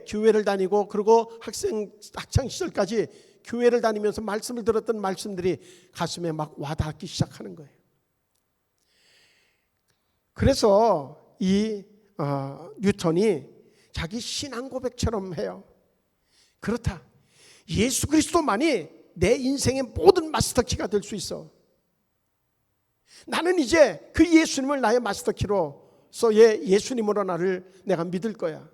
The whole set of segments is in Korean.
교회를 다니고 그리고 학창 시절까지 교회를 다니면서 말씀을 들었던 말씀들이 가슴에 막 와닿기 시작하는 거예요. 그래서 이 뉴턴이 자기 신앙 고백처럼 해요. 그렇다. 예수 그리스도만이 내 인생의 모든 마스터키가 될 수 있어. 나는 이제 그 예수님을 나의 마스터키로서 예수님으로 내가 믿을 거야.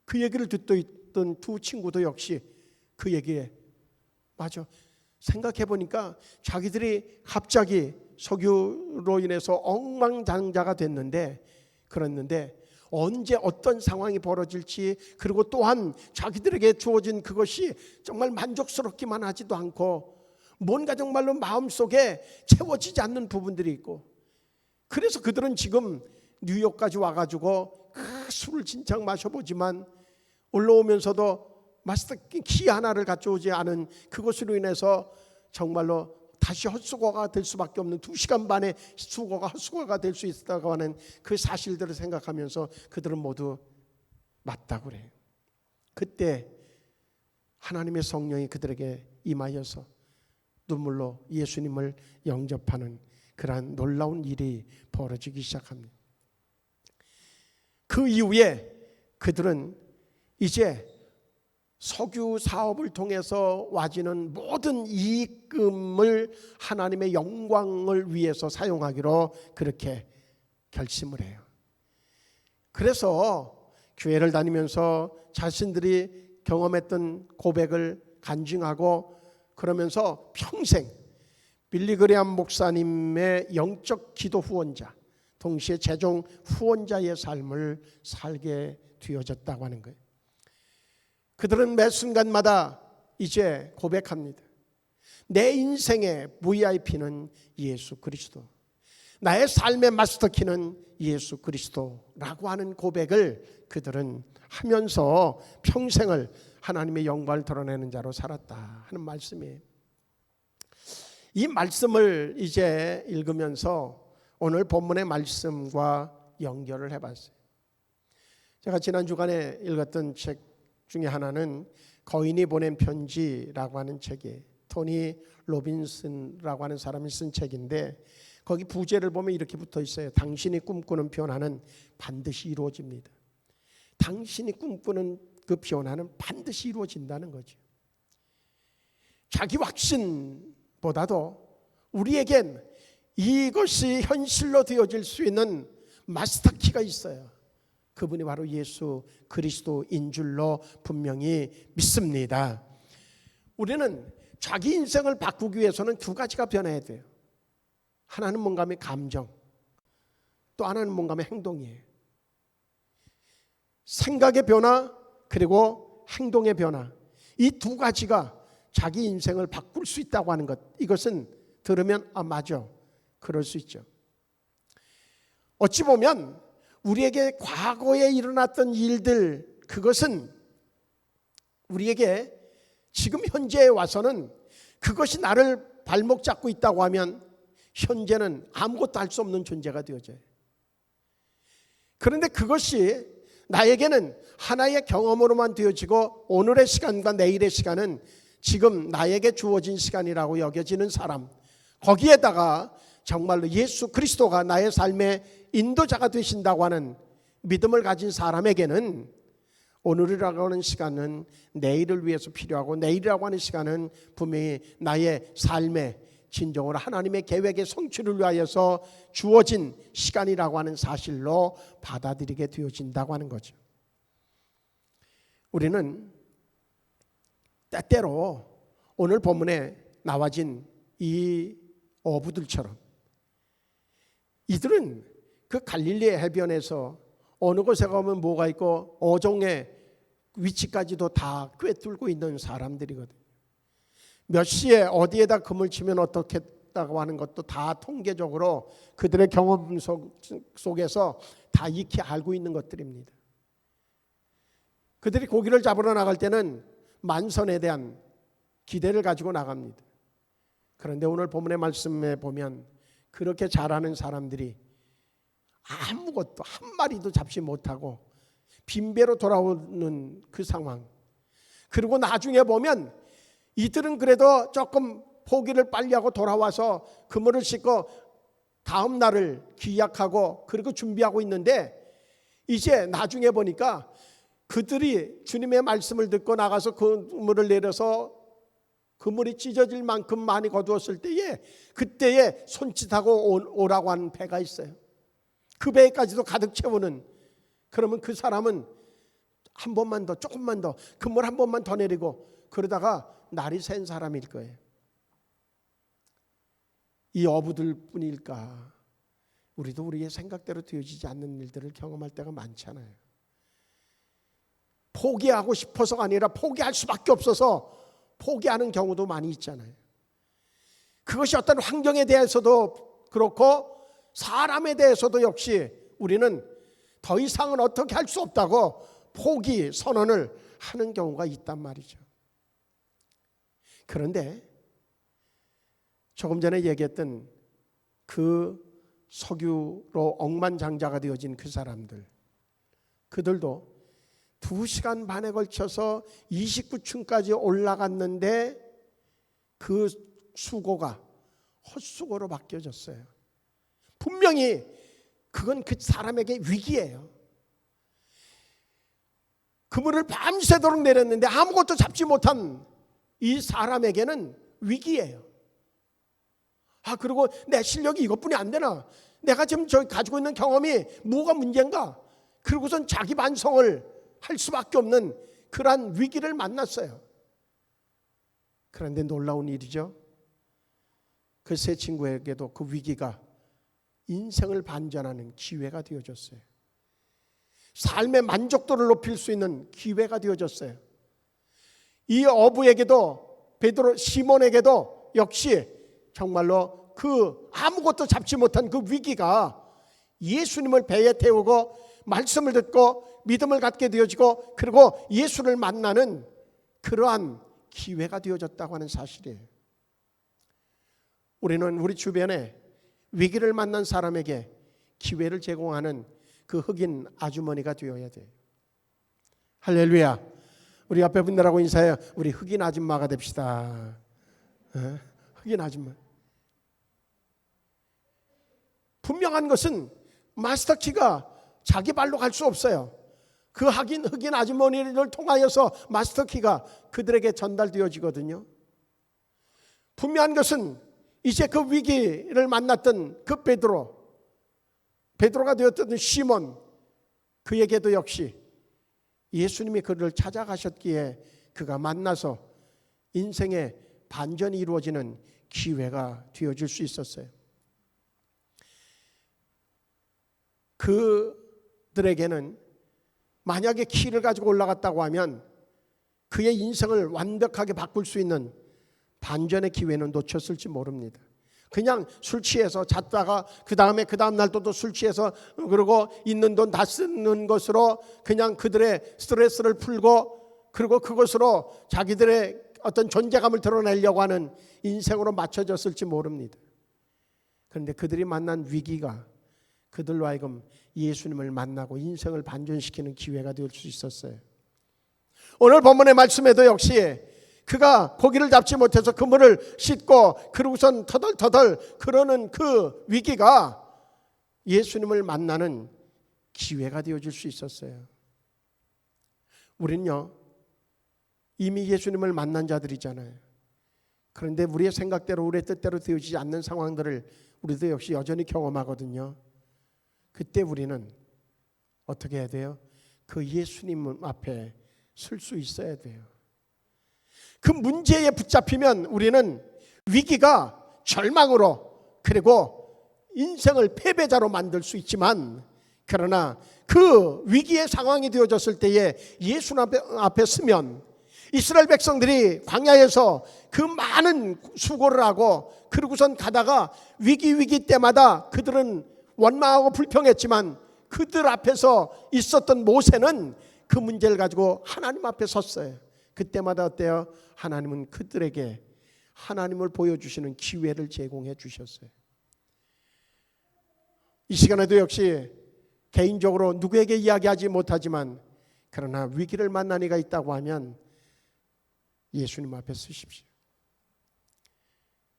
그 얘기를 듣고 있던 두 친구도 역시 그 얘기에 맞아. 생각해보니까 자기들이 갑자기 석유로 인해서 억만장자가 그랬는데 언제 어떤 상황이 벌어질지, 그리고 또한 자기들에게 주어진 그것이 정말 만족스럽기만 하지도 않고 뭔가 정말로 마음속에 채워지지 않는 부분들이 있고, 그래서 그들은 지금 뉴욕까지 와가지고 그 술을 진작 마셔보지만 올라오면서도 마스터키 하나를 가져오지 않은 그것으로 인해서 정말로 다시 헛수고가 될 수밖에 없는 2시간 반의 헛수고가 될 수 있다고 하는 그 사실들을 생각하면서 그들은 모두 맞다고 그래요. 그때 하나님의 성령이 그들에게 임하여서 눈물로 예수님을 영접하는 그러한 놀라운 일이 벌어지기 시작합니다. 그 이후에 그들은 이제 석유 사업을 통해서 와지는 모든 이익금을 하나님의 영광을 위해서 사용하기로 그렇게 결심을 해요. 그래서 교회를 다니면서 자신들이 경험했던 고백을 간증하고, 그러면서 평생 빌리 그레암 목사님의 영적 기도 후원자, 동시에 재종 후원자의 삶을 살게 되어졌다고 하는 거예요. 그들은 매 순간마다 이제 고백합니다. 내 인생의 VIP는 예수 그리스도, 나의 삶의 마스터키는 예수 그리스도라고 하는 고백을 그들은 하면서 평생을 하나님의 영광을 드러내는 자로 살았다 하는 말씀이에요. 이 말씀을 이제 읽으면서 오늘 본문의 말씀과 연결을 해봤어요. 제가 지난 주간에 읽었던 책 중에 하나는 거인이 보낸 편지라고 하는 책이에요. 토니 로빈슨이라고 하는 사람이 쓴 책인데, 거기 부제를 보면 이렇게 붙어 있어요. 당신이 꿈꾸는 변화는 반드시 이루어집니다. 당신이 꿈꾸는 그 변화는 반드시 이루어진다는 거죠. 자기 확신보다도 우리에겐 이것이 현실로 되어질 수 있는 마스터키가 있어요. 그분이 바로 예수 그리스도인 줄로 분명히 믿습니다. 우리는 자기 인생을 바꾸기 위해서는 2가지가 변해야 돼요. 하나는 뭔가 하면 감정, 또 하나는 뭔가 하면 행동이에요. 생각의 변화 그리고 행동의 변화, 이 2가지가 자기 인생을 바꿀 수 있다고 하는 것, 이것은 들으면 맞아, 그럴 수 있죠. 어찌 보면 우리에게 과거에 일어났던 일들, 그것은 우리에게 지금 현재에 와서는 그것이 나를 발목 잡고 있다고 하면 현재는 아무것도 할 수 없는 존재가 되어져요. 그런데 그것이 나에게는 하나의 경험으로만 되어지고, 오늘의 시간과 내일의 시간은 지금 나에게 주어진 시간이라고 여겨지는 사람, 거기에다가 정말로 예수 그리스도가 나의 삶의 인도자가 되신다고 하는 믿음을 가진 사람에게는 오늘이라고 하는 시간은 내일을 위해서 필요하고, 내일이라고 하는 시간은 분명히 나의 삶의 진정으로 하나님의 계획의 성취를 위하여서 주어진 시간이라고 하는 사실로 받아들이게 되어진다고 하는 거죠. 우리는 때때로 오늘 본문에 나와진 이 어부들처럼, 이들은 그 갈릴리의 해변에서 어느 곳에 가면 뭐가 있고 어종의 위치까지도 다 꿰뚫고 있는 사람들이거든요. 몇 시에 어디에다 금을 치면 어떻겠다고 하는 것도 다 통계적으로 그들의 경험 속에서 다 익히 알고 있는 것들입니다. 그들이 고기를 잡으러 나갈 때는 만선에 대한 기대를 가지고 나갑니다. 그런데 오늘 본문의 말씀에 보면 그렇게 잘하는 사람들이 아무것도 한 마리도 잡지 못하고 빈배로 돌아오는 그 상황. 그리고 나중에 보면 이들은 그래도 조금 포기를 빨리 하고 돌아와서 그물을 싣고 다음 날을 기약하고 그리고 준비하고 있는데, 이제 나중에 보니까 그들이 주님의 말씀을 듣고 나가서 그물을 내려서 그물이 찢어질 만큼 많이 거두었을 때에 그때에 손짓하고 오라고 하는 배가 있어요. 그 배까지도 가득 채우는. 그러면 그 사람은 한 번만 더, 조금만 더, 그물 한 번만 더 내리고 그러다가 날이 샌 사람일 거예요. 이 어부들 뿐일까? 우리도 우리의 생각대로 되어지지 않는 일들을 경험할 때가 많잖아요. 포기하고 싶어서가 아니라 포기할 수밖에 없어서 포기하는 경우도 많이 있잖아요. 그것이 어떤 환경에 대해서도 그렇고 사람에 대해서도 역시 우리는 더 이상은 어떻게 할 수 없다고 포기 선언을 하는 경우가 있단 말이죠. 그런데 조금 전에 얘기했던 그 석유로 억만장자가 되어진 그 사람들, 그들도 2시간 반에 걸쳐서 29층까지 올라갔는데 그 수고가 헛수고로 바뀌어졌어요. 분명히 그건 그 사람에게 위기예요. 그물을 밤새도록 내렸는데 아무것도 잡지 못한 이 사람에게는 위기예요. 그리고 내 실력이 이것뿐이 안 되나? 내가 지금 가지고 있는 경험이 뭐가 문제인가? 그리고선 자기 반성을 할 수밖에 없는 그러한 위기를 만났어요. 그런데 놀라운 일이죠. 그 세 친구에게도 그 위기가 인생을 반전하는 기회가 되어졌어요. 삶의 만족도를 높일 수 있는 기회가 되어졌어요. 이 어부에게도, 베드로 시몬에게도 역시 정말로 그 아무것도 잡지 못한 그 위기가 예수님을 배에 태우고 말씀을 듣고 믿음을 갖게 되어지고 그리고 예수를 만나는 그러한 기회가 되어졌다고 하는 사실이에요. 우리는 우리 주변에 위기를 만난 사람에게 기회를 제공하는 그 흑인 아주머니가 되어야 돼요. 할렐루야. 우리 앞에 분들하고 인사해요. 우리 흑인 아줌마가 됩시다. 흑인 아줌마. 분명한 것은 마스터키가 자기 발로 갈 수 없어요. 그 흑인 아주머니를 통하여서 마스터키가 그들에게 전달되어지거든요. 분명한 것은 이제 그 위기를 만났던 그 베드로가 되었던 시몬, 그에게도 역시 예수님이 그를 찾아가셨기에 그가 만나서 인생의 반전이 이루어지는 기회가 되어질 수 있었어요. 그들에게는 만약에 키를 가지고 올라갔다고 하면 그의 인생을 완벽하게 바꿀 수 있는 반전의 기회는 놓쳤을지 모릅니다. 그냥 술 취해서 잤다가 그 다음 날 또 술 취해서 그러고 있는 돈 다 쓰는 것으로 그냥 그들의 스트레스를 풀고 그리고 그것으로 자기들의 어떤 존재감을 드러내려고 하는 인생으로 맞춰졌을지 모릅니다. 그런데 그들이 만난 위기가 그들로 하여금 예수님을 만나고 인생을 반전시키는 기회가 될 수 있었어요. 오늘 본문의 말씀에도 역시 그가 고기를 잡지 못해서 그물을 싣고 그러고선 터덜터덜 그러는 그 위기가 예수님을 만나는 기회가 되어줄 수 있었어요. 우린요 이미 예수님을 만난 자들이잖아요. 그런데 우리의 생각대로 우리의 뜻대로 되어지지 않는 상황들을 우리도 역시 여전히 경험하거든요. 그때 우리는 어떻게 해야 돼요? 그 예수님 앞에 설 수 있어야 돼요. 그 문제에 붙잡히면 우리는 위기가 절망으로 그리고 인생을 패배자로 만들 수 있지만, 그러나 그 위기의 상황이 되어졌을 때에 예수님 앞에 서면 이스라엘 백성들이 광야에서 그 많은 수고를 하고 그러고선 가다가 위기 때마다 그들은 원망하고 불평했지만 그들 앞에서 있었던 모세는 그 문제를 가지고 하나님 앞에 섰어요. 그때마다 어때요? 하나님은 그들에게 하나님을 보여주시는 기회를 제공해 주셨어요. 이 시간에도 역시 개인적으로 누구에게 이야기하지 못하지만 그러나 위기를 만난 이가 있다고 하면 예수님 앞에 서십시오.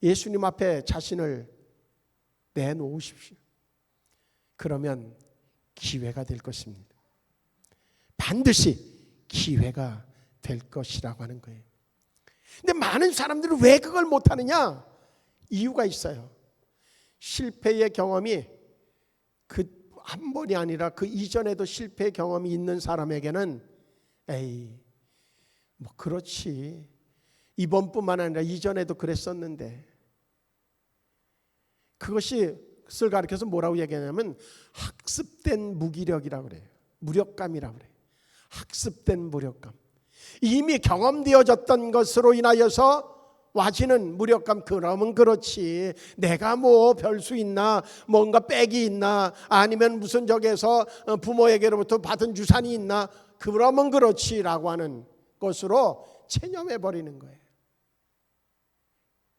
예수님 앞에 자신을 내놓으십시오. 그러면 기회가 될 것입니다. 반드시 기회가 될 것이라고 하는 거예요. 근데 많은 사람들은 왜 그걸 못하느냐? 이유가 있어요. 실패의 경험이 그 한 번이 아니라 그 이전에도 실패 경험이 있는 사람에게는 에이, 뭐 그렇지. 이번뿐만 아니라 이전에도 그랬었는데, 그것을 가르쳐서 뭐라고 얘기하냐면 학습된 무기력이라고 그래요. 무력감이라고 그래요. 학습된 무력감. 이미 경험되어졌던 것으로 인하여서 와지는 무력감. 그러면 그렇지, 내가 뭐 별 수 있나, 뭔가 빽이 있나, 아니면 무슨 적에서 부모에게로부터 받은 유산이 있나, 그러면 그렇지라고 하는 것으로 체념해 버리는 거예요.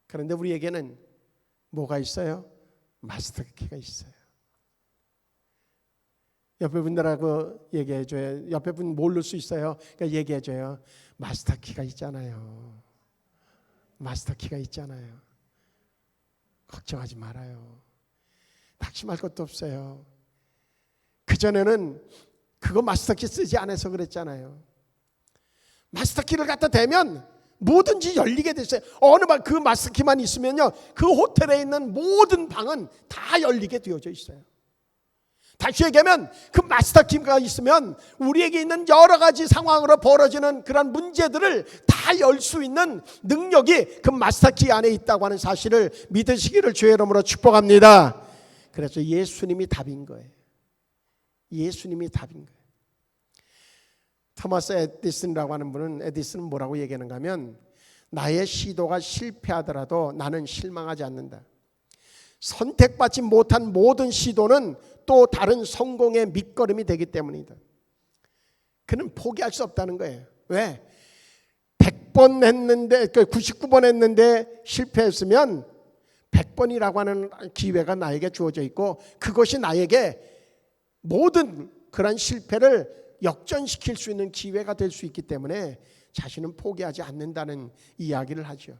그런데 우리에게는 뭐가 있어요? 마스터키가 있어요. 옆에 분들하고 얘기해줘요. 옆에 분 모를 수 있어요. 그러니까 얘기해줘요. 마스터키가 있잖아요. 마스터키가 있잖아요. 걱정하지 말아요. 낙심할 것도 없어요. 그전에는 그거 마스터키 쓰지 않아서 그랬잖아요. 마스터키를 갖다 대면 뭐든지 열리게 됐어요. 어느 방 그 마스터키만 있으면요, 그 호텔에 있는 모든 방은 다 열리게 되어져 있어요. 다시 얘기하면 그 마스터키가 있으면 우리에게 있는 여러 가지 상황으로 벌어지는 그런 문제들을 다 열 수 있는 능력이 그 마스터키 안에 있다고 하는 사실을 믿으시기를 주의 이름으로 축복합니다. 그래서 예수님이 답인 거예요. 예수님이 답인 거예요. 토마스 에디슨이라고 하는 분은, 에디슨은 뭐라고 얘기하는가 하면, 나의 시도가 실패하더라도 나는 실망하지 않는다. 선택받지 못한 모든 시도는 또 다른 성공의 밑거름이 되기 때문이다. 그는 포기할 수 없다는 거예요. 왜? 100번 했는데, 99번 했는데 실패했으면 100번이라고 하는 기회가 나에게 주어져 있고, 그것이 나에게 모든 그런 실패를 역전시킬 수 있는 기회가 될 수 있기 때문에 자신은 포기하지 않는다는 이야기를 하죠.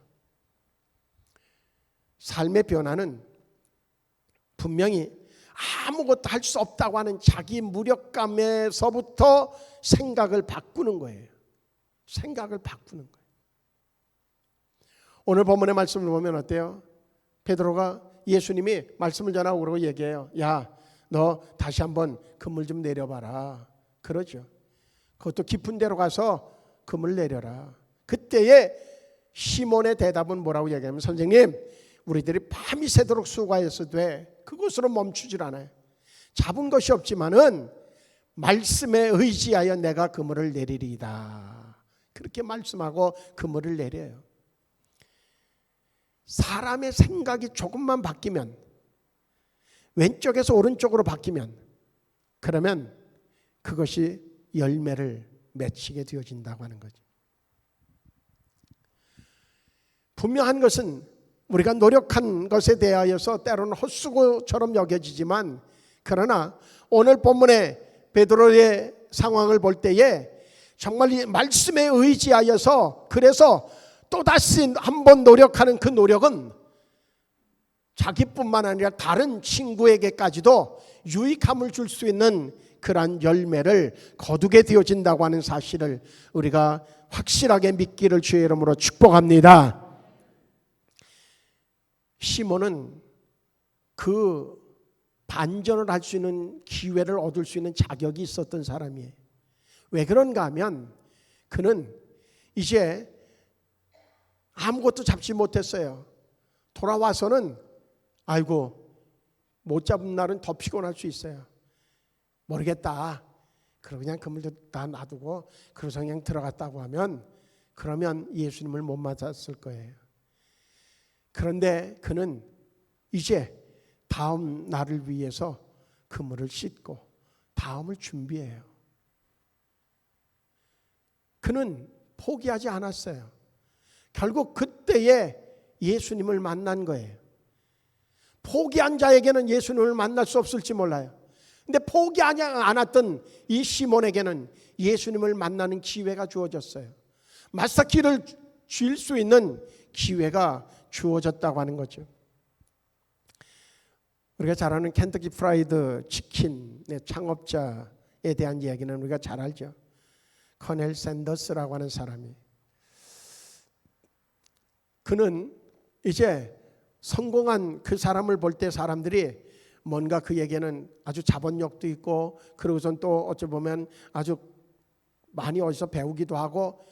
삶의 변화는 분명히 아무것도 할 수 없다고 하는 자기 무력감에서부터 생각을 바꾸는 거예요. 생각을 바꾸는 거예요. 오늘 본문의 말씀을 보면 어때요? 베드로가 예수님이 말씀을 전하고 그러고 얘기해요. 야, 너 다시 한번 그물 좀 내려봐라. 그러죠. 그것도 깊은 데로 가서 그물 내려라. 그때에 시몬의 대답은 뭐라고 얘기하면, 선생님, 우리들이 밤이 새도록 수고하여서 돼. 그것으로 멈추질 않아요. 잡은 것이 없지만은 말씀에 의지하여 내가 그물을 내리리이다. 그렇게 말씀하고 그물을 내려요. 사람의 생각이 조금만 바뀌면, 왼쪽에서 오른쪽으로 바뀌면, 그러면 그것이 열매를 맺히게 되어진다고 하는 거죠. 분명한 것은 우리가 노력한 것에 대하여서 때로는 헛수고처럼 여겨지지만, 그러나 오늘 본문의 베드로의 상황을 볼 때에 정말 이 말씀에 의지하여서, 그래서 또다시 한번 노력하는 그 노력은 자기뿐만 아니라 다른 친구에게까지도 유익함을 줄 수 있는 그러한 열매를 거두게 되어진다고 하는 사실을 우리가 확실하게 믿기를 주의 이름으로 축복합니다. 시몬은 그 반전을 할 수 있는 기회를 얻을 수 있는 자격이 있었던 사람이에요. 왜 그런가 하면 그는 이제 아무것도 잡지 못했어요. 돌아와서는 아이고, 못 잡은 날은 더 피곤할 수 있어요. 모르겠다. 그러고 그냥 그물도 다 놔두고 그러서 그냥 들어갔다고 하면, 그러면 예수님을 못 맞았을 거예요. 그런데 그는 이제 다음 날을 위해서 그물을 씻고 다음을 준비해요. 그는 포기하지 않았어요. 결국 그때에 예수님을 만난 거예요. 포기한 자에게는 예수님을 만날 수 없을지 몰라요. 근데 포기하지 않았던 이 시몬에게는 예수님을 만나는 기회가 주어졌어요. 마스터키를 줄 수 있는 기회가 주어졌다고 하는 거죠. 우리가 잘 아는 켄터키 프라이드 치킨의 창업자에 대한 이야기는 우리가 잘 알죠. 커넬 샌더스라고 하는 사람이, 그는 이제 성공한 그 사람을 볼 때 사람들이 뭔가 그에게는 아주 자본력도 있고, 그러고선 또 어찌 보면 아주 많이 어디서 배우기도 하고,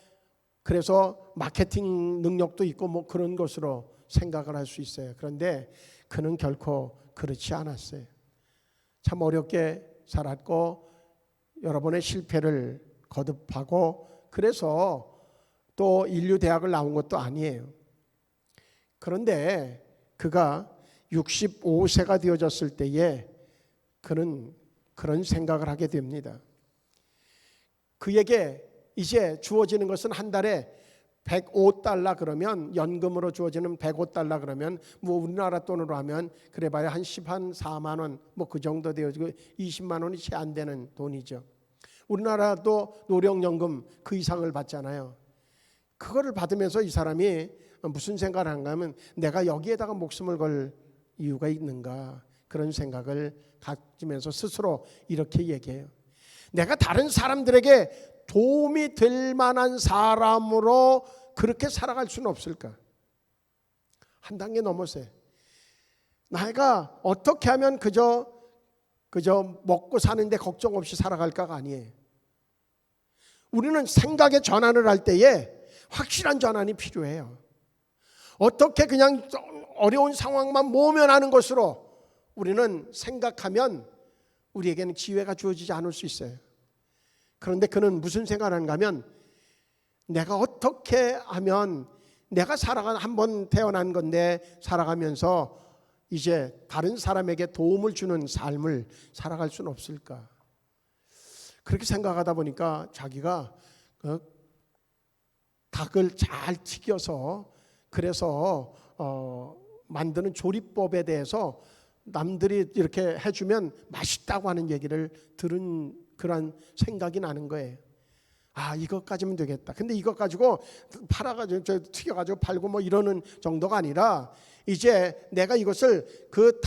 그래서 마케팅 능력도 있고 뭐 그런 것으로 생각을 할 수 있어요. 그런데 그는 결코 그렇지 않았어요. 참 어렵게 살았고 여러 번의 실패를 거듭하고, 그래서 또 인류 대학을 나온 것도 아니에요. 그런데 그가 65세가 되어졌을 때에 그는 그런 생각을 하게 됩니다. 그에게 이제 주어지는 것은 한 달에 $105 그러면, 연금으로 주어지는 $105 그러면 뭐 우리나라 돈으로 하면 그래봐야 한 4만 원 뭐 그 정도 되어지고 20만 원이 채 안 되는 돈이죠. 우리나라도 노령연금 그 이상을 받잖아요. 그거를 받으면서 이 사람이 무슨 생각을 한가 하면, 내가 여기에다가 목숨을 걸 이유가 있는가, 그런 생각을 가지면서 스스로 이렇게 얘기해요. 내가 다른 사람들에게 도움이 될 만한 사람으로 그렇게 살아갈 수는 없을까? 한 단계 넘었어요. 내가 어떻게 하면 그저 먹고 사는데 걱정 없이 살아갈까가 아니에요. 우리는 생각의 전환을 할 때에 확실한 전환이 필요해요. 어떻게 그냥 어려운 상황만 모면하는 것으로 우리는 생각하면 우리에게는 기회가 주어지지 않을 수 있어요. 그런데 그는 무슨 생각을 하는가 하면, 내가 어떻게 하면, 내가 한번 태어난 건데 살아가면서 이제 다른 사람에게 도움을 주는 삶을 살아갈 수는 없을까? 그렇게 생각하다 보니까 자기가 닭을 잘 튀겨서 그래서 만드는 조리법에 대해서 남들이 이렇게 해주면 맛있다고 하는 얘기를 들은 그런 생각이 나는 거예요. 아, 이것 가지면 되겠다. 근데 이것 가지고 팔아가지고 튀겨가지고 팔고 뭐 이러는 정도가 아니라, 이제 내가 이것을 그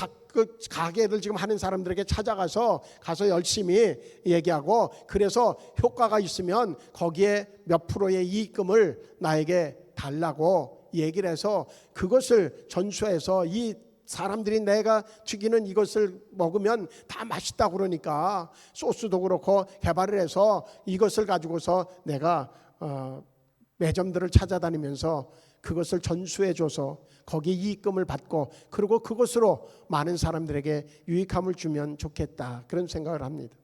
가게를 지금 하는 사람들에게 찾아가서 열심히 얘기하고, 그래서 효과가 있으면 거기에 몇 프로의 이익금을 나에게 달라고 얘기를 해서 그것을 전수해서, 이 사람들이 내가 튀기는 이것을 먹으면 다 맛있다고 그러니까 소스도 그렇고 개발을 해서 이것을 가지고서 내가 매점들을 찾아다니면서 그것을 전수해줘서 거기에 이익금을 받고, 그리고 그것으로 많은 사람들에게 유익함을 주면 좋겠다, 그런 생각을 합니다.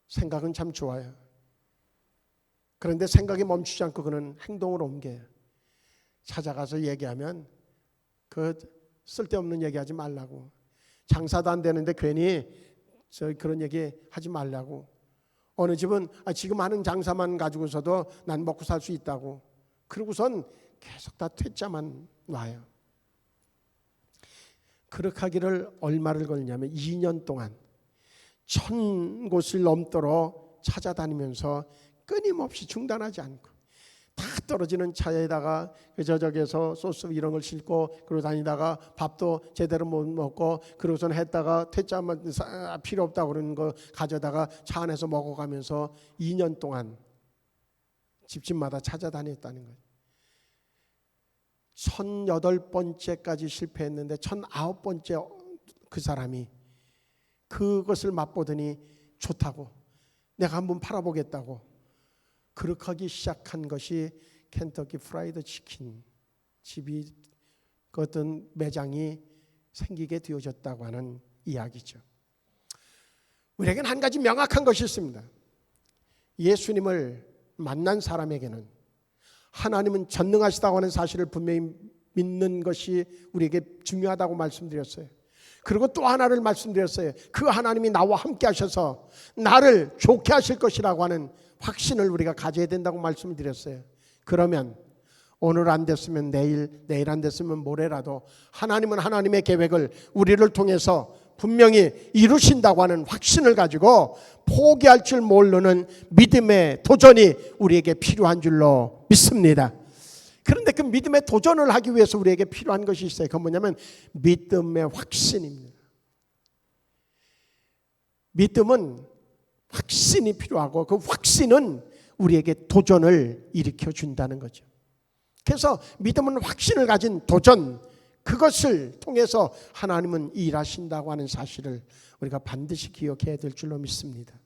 생각은 참 좋아요. 그런데 생각이 멈추지 않고 그는 행동으로 옮겨요. 찾아가서 얘기하면 그 쓸데없는 얘기하지 말라고, 장사도 안 되는데 괜히 그런 얘기 하지 말라고, 어느 집은 지금 하는 장사만 가지고서도 난 먹고 살 수 있다고, 그러고선 계속 다 퇴짜만 놔요. 그렇게 하기를 얼마를 걸냐면 2년 동안 1000곳을 넘도록 찾아다니면서 끊임없이 중단하지 않고, 다 떨어지는 차에다가 저기에서 소스 이런 걸 싣고 그러고 다니다가 밥도 제대로 못 먹고, 그러고선 했다가 퇴짜만 필요 없다고 그러는 거 가져다가 차 안에서 먹어가면서 2년 동안 집집마다 찾아다녔다는 거예요. 1008번째까지 실패했는데 1009번째 그 사람이 그것을 맛보더니 좋다고, 내가 한번 팔아보겠다고 그렇게 하기 시작한 것이 켄터키 프라이드 치킨 집이, 그 어떤 매장이 생기게 되어졌다고 하는 이야기죠. 우리에게는 한 가지 명확한 것이 있습니다. 예수님을 만난 사람에게는 하나님은 전능하시다고 하는 사실을 분명히 믿는 것이 우리에게 중요하다고 말씀드렸어요. 그리고 또 하나를 말씀드렸어요. 그 하나님이 나와 함께 하셔서 나를 좋게 하실 것이라고 하는 확신을 우리가 가져야 된다고 말씀을 드렸어요. 그러면 오늘 안 됐으면 내일 안 됐으면 모레라도 하나님은 하나님의 계획을 우리를 통해서 분명히 이루신다고 하는 확신을 가지고 포기할 줄 모르는 믿음의 도전이 우리에게 필요한 줄로 믿습니다. 그런데 그 믿음의 도전을 하기 위해서 우리에게 필요한 것이 있어요. 그건 뭐냐면 믿음의 확신입니다. 믿음은 확신이 필요하고 그 확신은 우리에게 도전을 일으켜 준다는 거죠. 그래서 믿음은 확신을 가진 도전, 그것을 통해서 하나님은 일하신다고 하는 사실을 우리가 반드시 기억해야 될 줄로 믿습니다.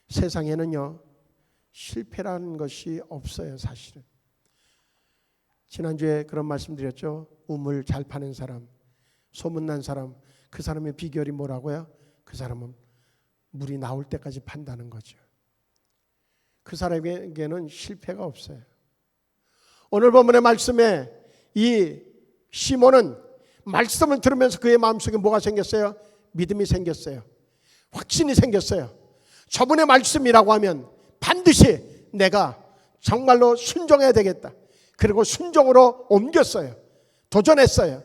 세상에는요, 실패라는 것이 없어요, 사실은. 지난주에 그런 말씀 드렸죠. 우물 잘 파는 사람, 소문난 사람, 그 사람의 비결이 뭐라고요? 그 사람은 물이 나올 때까지 판다는 거죠. 그 사람에게는 실패가 없어요. 오늘 본문의 말씀에 이 시몬은 말씀을 들으면서 그의 마음속에 뭐가 생겼어요? 믿음이 생겼어요. 확신이 생겼어요. 저분의 말씀이라고 하면 반드시 내가 정말로 순종해야 되겠다. 그리고 순종으로 옮겼어요. 도전했어요.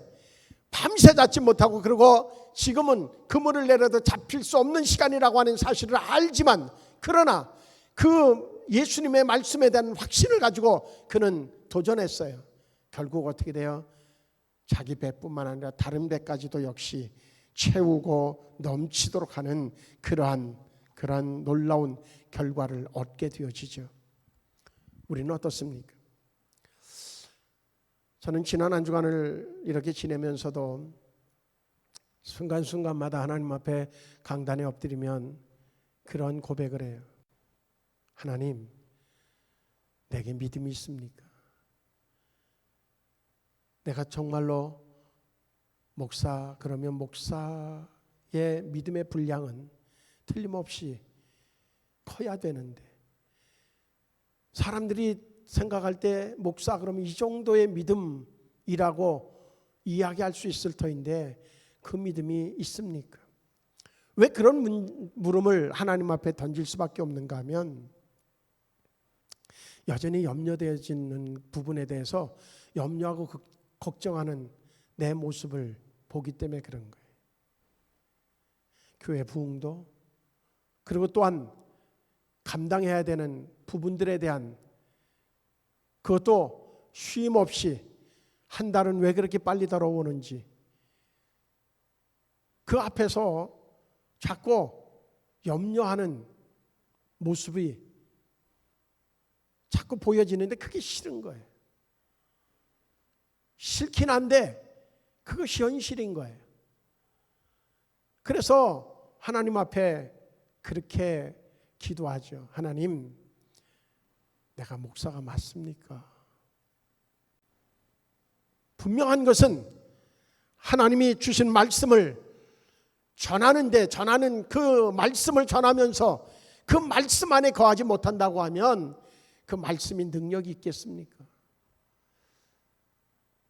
밤새 잤지 못하고, 그리고 지금은 그물을 내려도 잡힐 수 없는 시간이라고 하는 사실을 알지만, 그러나 그 예수님의 말씀에 대한 확신을 가지고 그는 도전했어요. 결국 어떻게 돼요? 자기 배뿐만 아니라 다른 배까지도 역시 채우고 넘치도록 하는 그러한 놀라운 결과를 얻게 되어지죠. 우리는 어떻습니까? 저는 지난 한 주간을 이렇게 지내면서도 순간순간마다 하나님 앞에 강단에 엎드리면 그런 고백을 해요. 하나님, 내게 믿음이 있습니까? 내가 정말로 목사, 그러면 목사의 믿음의 분량은 틀림없이 커야 되는데, 사람들이 생각할 때 목사 그러면 이 정도의 믿음이라고 이야기할 수 있을 터인데 그 믿음이 있습니까? 왜 그런 물음을 하나님 앞에 던질 수밖에 없는가 하면, 여전히 염려되어지는 부분에 대해서 염려하고 걱정하는 내 모습을 보기 때문에 그런 거예요. 교회 부흥도, 그리고 또한 감당해야 되는 부분들에 대한, 그것도 쉼 없이 한 달은 왜 그렇게 빨리 돌아오는지, 그 앞에서 자꾸 염려하는 모습이 자꾸 보여지는데 그게 싫은 거예요. 싫긴 한데 그것이 현실인 거예요. 그래서 하나님 앞에 그렇게 기도하죠. 하나님, 내가 목사가 맞습니까? 분명한 것은 하나님이 주신 말씀을 전하는 그 말씀을 전하면서 그 말씀 안에 거하지 못한다고 하면 그 말씀이 능력이 있겠습니까?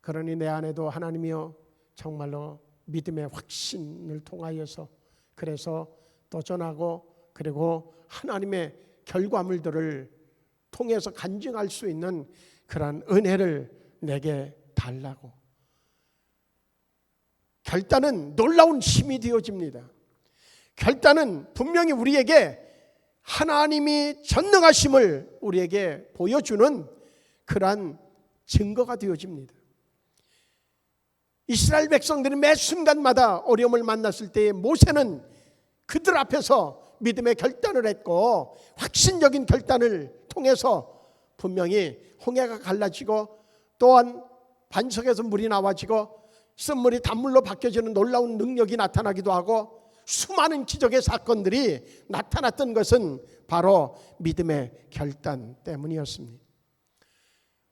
그러니 내 안에도 하나님이여 정말로 믿음의 확신을 통하여서, 그래서 도전하고 그리고 하나님의 결과물들을 통해서 간증할 수 있는 그러한 은혜를 내게 달라고. 결단은 놀라운 힘이 되어집니다. 결단은 분명히 우리에게 하나님이 전능하심을 우리에게 보여주는 그러한 증거가 되어집니다. 이스라엘 백성들이 매 순간마다 어려움을 만났을 때에 모세는 그들 앞에서 믿음의 결단을 했고, 확신적인 결단을 통해서 분명히 홍해가 갈라지고, 또한 반석에서 물이 나와지고 쓴물이 단물로 바뀌어지는 놀라운 능력이 나타나기도 하고, 수많은 기적의 사건들이 나타났던 것은 바로 믿음의 결단 때문이었습니다.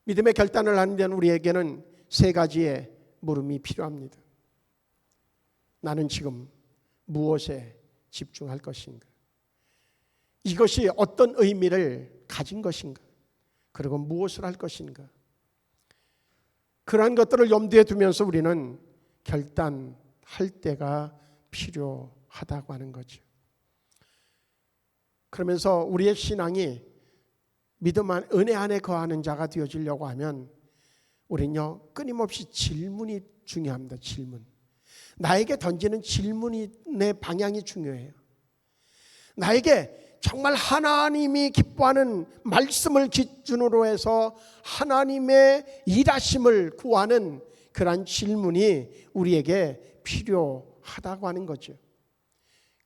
믿음의 결단을 하는 데는 우리에게는 세 가지의 물음이 필요합니다. 나는 지금 무엇에 집중할 것인가? 이것이 어떤 의미를 가진 것인가? 그리고 무엇을 할 것인가? 그러한 것들을 염두에 두면서 우리는 결단할 때가 필요하다고 하는 거죠. 그러면서 우리의 신앙이 믿음 안, 은혜 안에 거하는 자가 되어지려고 하면 우리는요, 끊임없이 질문이 중요합니다. 질문. 나에게 던지는 질문의 방향이 중요해요. 나에게 정말 하나님이 기뻐하는 말씀을 기준으로 해서 하나님의 일하심을 구하는 그런 질문이 우리에게 필요하다고 하는 거죠.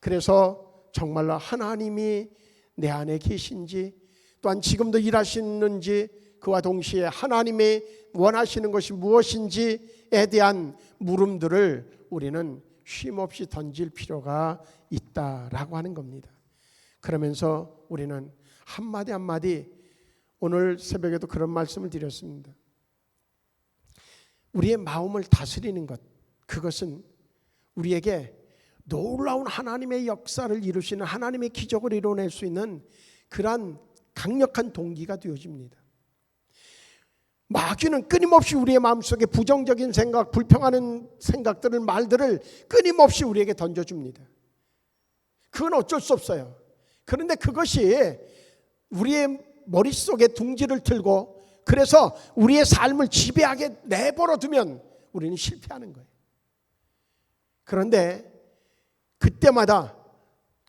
그래서 정말로 하나님이 내 안에 계신지, 또한 지금도 일하시는지, 그와 동시에 하나님이 원하시는 것이 무엇인지에 대한 물음들을 우리는 쉼없이 던질 필요가 있다라고 하는 겁니다. 그러면서 우리는 한마디 한마디, 오늘 새벽에도 그런 말씀을 드렸습니다. 우리의 마음을 다스리는 것, 그것은 우리에게 놀라운 하나님의 역사를 이루시는, 하나님의 기적을 이뤄낼 수 있는 그러한 강력한 동기가 되어집니다. 마귀는 끊임없이 우리의 마음속에 부정적인 생각, 불평하는 생각들을, 말들을 끊임없이 우리에게 던져줍니다. 그건 어쩔 수 없어요. 그런데 그것이 우리의 머릿속에 둥지를 틀고 그래서 우리의 삶을 지배하게 내버려 두면 우리는 실패하는 거예요. 그런데 그때마다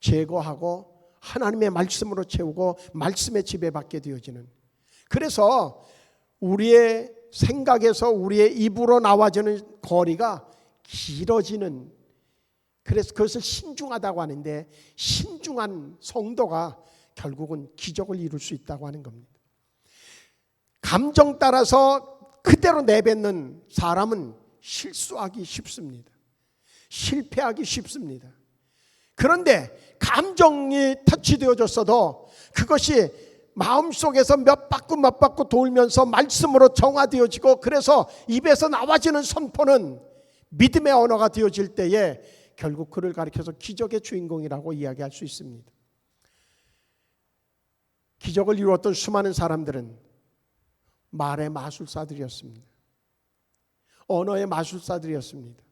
제거하고 하나님의 말씀으로 채우고 말씀에 지배받게 되어지는, 그래서 우리의 생각에서 우리의 입으로 나와지는 거리가 길어지는, 그래서 그것을 신중하다고 하는데, 신중한 성도가 결국은 기적을 이룰 수 있다고 하는 겁니다. 감정 따라서 그대로 내뱉는 사람은 실수하기 쉽습니다. 실패하기 쉽습니다. 그런데 감정이 터치되어졌어도 그것이 마음속에서 몇 바퀴 돌면서 말씀으로 정화되어지고, 그래서 입에서 나와지는 선포는 믿음의 언어가 되어질 때에 결국 그를 가리켜서 기적의 주인공이라고 이야기할 수 있습니다. 기적을 이루었던 수많은 사람들은 말의 마술사들이었습니다. 언어의 마술사들이었습니다.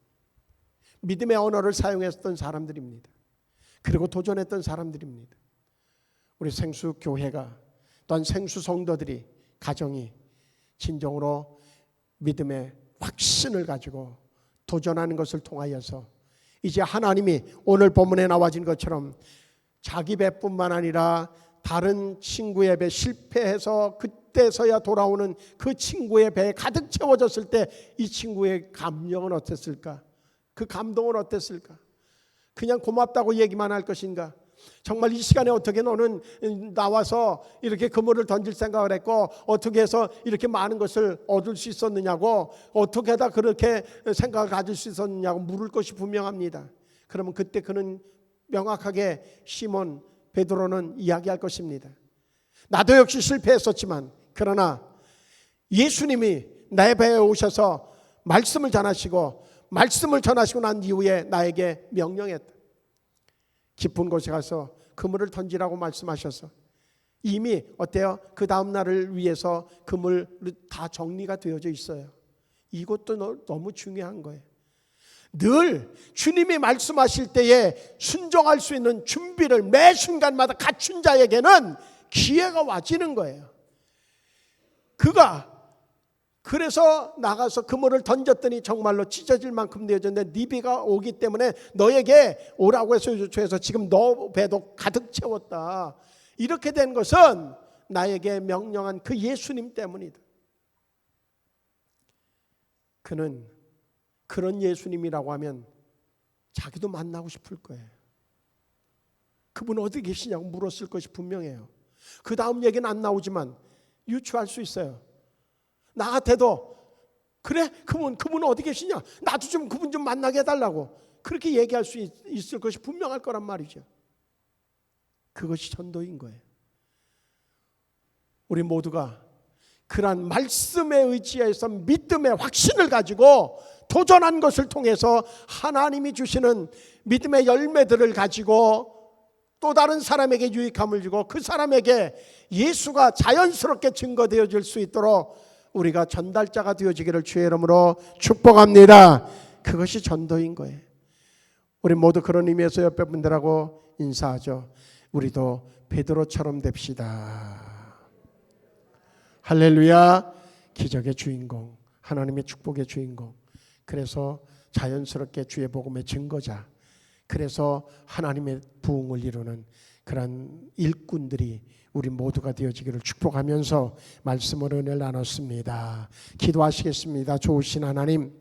믿음의 언어를 사용했던 사람들입니다. 그리고 도전했던 사람들입니다. 우리 생수교회가, 또한 생수성도들이, 가정이 진정으로 믿음의 확신을 가지고 도전하는 것을 통하여서 이제 하나님이 오늘 본문에 나와진 것처럼 자기 배뿐만 아니라 다른 친구의 배, 실패해서 그때서야 돌아오는 그 친구의 배에 가득 채워졌을 때 이 친구의 감정은 어땠을까? 그 감동은 어땠을까? 그냥 고맙다고 얘기만 할 것인가? 정말 이 시간에 어떻게 너는 나와서 이렇게 그물을 던질 생각을 했고, 어떻게 해서 이렇게 많은 것을 얻을 수 있었느냐고, 어떻게 하다 그렇게 생각을 가질 수 있었느냐고 물을 것이 분명합니다. 그러면 그때 그는 명확하게 시몬 베드로는 이야기할 것입니다. 나도 역시 실패했었지만, 그러나 예수님이 내 배에 오셔서 말씀을 전하시고, 말씀을 전하시고 난 이후에 나에게 명령했다. 깊은 곳에 가서 그물을 던지라고 말씀하셔서 이미 어때요? 그 다음 날을 위해서 그물 다 정리가 되어져 있어요. 이것도 너무 중요한 거예요. 늘 주님이 말씀하실 때에 순종할 수 있는 준비를 매 순간마다 갖춘 자에게는 기회가 와지는 거예요. 그가 그래서 나가서 그물을 던졌더니 정말로 찢어질 만큼 되어졌는데, 네 배가 오기 때문에 너에게 오라고 해서 요청해서 지금 너 배도 가득 채웠다. 이렇게 된 것은 나에게 명령한 그 예수님 때문이다. 그는 그런 예수님이라고 하면 자기도 만나고 싶을 거예요. 그분 어디 계시냐고 물었을 것이 분명해요. 그 다음 얘기는 안 나오지만 유추할 수 있어요. 나 같아도 그래? 그분 어디 계시냐? 나도 좀 그분 좀 만나게 해달라고 그렇게 얘기할 수 있을 것이 분명할 거란 말이죠. 그것이 전도인 거예요. 우리 모두가 그러한 말씀에 의지해서 믿음의 확신을 가지고 도전한 것을 통해서 하나님이 주시는 믿음의 열매들을 가지고 또 다른 사람에게 유익함을 주고 그 사람에게 예수가 자연스럽게 증거되어질 수 있도록 우리가 전달자가 되어지기를 주의 이름으로 축복합니다. 그것이 전도인 거예요. 우리 모두 그런 의미에서 옆에 분들하고 인사하죠. 우리도 베드로처럼 됩시다. 할렐루야. 기적의 주인공, 하나님의 축복의 주인공. 그래서 자연스럽게 주의 복음의 증거자, 그래서 하나님의 부흥을 이루는 그런 일꾼들이 우리 모두가 되어지기를 축복하면서 말씀으로 은혜를 나눴습니다. 기도하시겠습니다. 좋으신 하나님,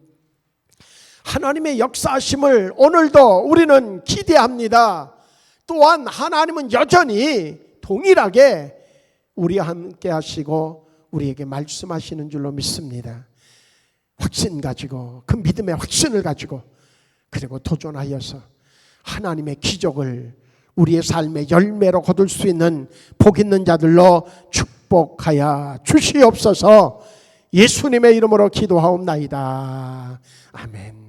하나님의 역사하심을 오늘도 우리는 기대합니다. 또한 하나님은 여전히 동일하게 우리와 함께 하시고 우리에게 말씀하시는 줄로 믿습니다. 확신 가지고, 그 믿음의 확신을 가지고, 그리고 도전하여서 하나님의 기적을 우리의 삶의 열매로 거둘 수 있는 복 있는 자들로 축복하여 주시옵소서. 예수님의 이름으로 기도하옵나이다. 아멘.